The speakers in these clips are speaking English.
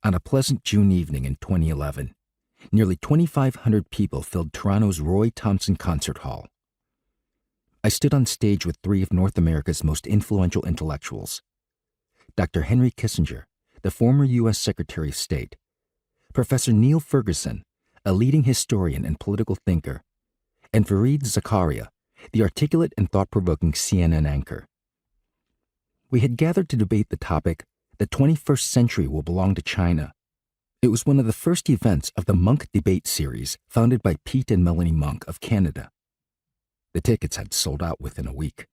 On a pleasant June evening in 2011, nearly 2,500 people filled Toronto's Roy Thomson Concert Hall. I stood on stage with three of North America's most influential intellectuals: Dr. Henry Kissinger, the former U.S. Secretary of State; Professor Neil Ferguson, a leading historian and political thinker; and Fareed Zakaria, the articulate and thought-provoking CNN anchor. We had gathered to debate the topic, "The 21st Century Will Belong to China." It was one of the first events of the Monk Debate Series founded by Pete and Melanie Monk of Canada. The tickets had sold out within a week.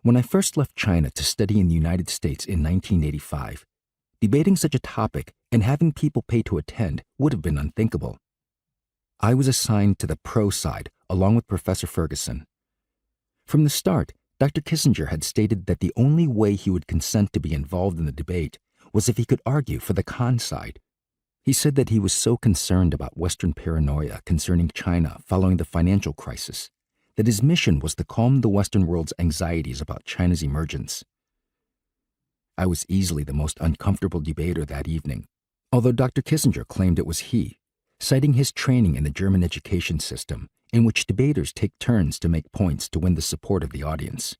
When I first left China to study in the United States in 1985, debating such a topic and having people pay to attend would have been unthinkable. I was assigned to the pro side along with Professor Ferguson. From the start, Dr. Kissinger had stated that the only way he would consent to be involved in the debate was if he could argue for the con side. He said that he was so concerned about Western paranoia concerning China following the financial crisis that his mission was to calm the Western world's anxieties about China's emergence. I was easily the most uncomfortable debater that evening, although Dr. Kissinger claimed it was he, citing his training in the German education system, in which debaters take turns to make points to win the support of the audience.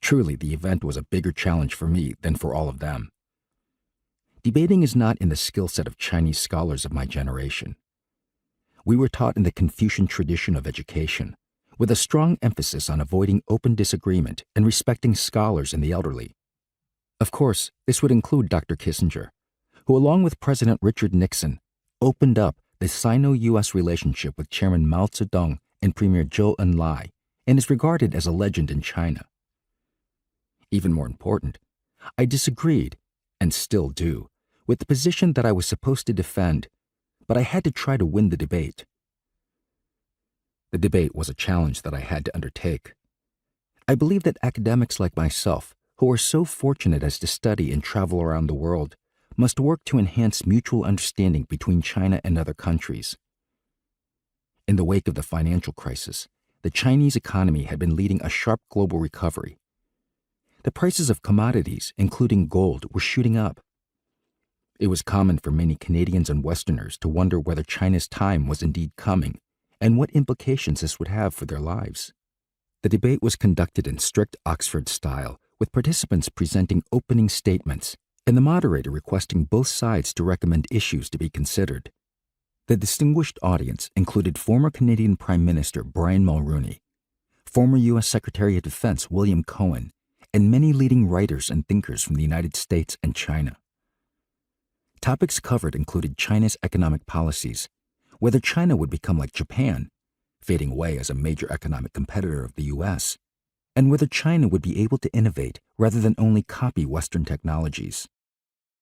Truly, the event was a bigger challenge for me than for all of them. Debating is not in the skill set of Chinese scholars of my generation. We were taught in the Confucian tradition of education, with a strong emphasis on avoiding open disagreement and respecting scholars and the elderly. Of course, this would include Dr. Kissinger, who, along with President Richard Nixon, opened up the Sino-U.S. relationship with Chairman Mao Zedong and Premier Zhou Enlai, and is regarded as a legend in China. Even more important, I disagreed, and still do, with the position that I was supposed to defend, but I had to try to win the debate. The debate was a challenge that I had to undertake. I believe that academics like myself, who are so fortunate as to study and travel around the world, must work to enhance mutual understanding between China and other countries. In the wake of the financial crisis, the Chinese economy had been leading a sharp global recovery. The prices of commodities, including gold, were shooting up. It was common for many Canadians and Westerners to wonder whether China's time was indeed coming and what implications this would have for their lives. The debate was conducted in strict Oxford style, with participants presenting opening statements and the moderator requesting both sides to recommend issues to be considered. The distinguished audience included former Canadian Prime Minister Brian Mulroney, former U.S. Secretary of Defense William Cohen, and many leading writers and thinkers from the United States and China. Topics covered included China's economic policies, whether China would become like Japan, fading away as a major economic competitor of the U.S., and whether China would be able to innovate rather than only copy Western technologies.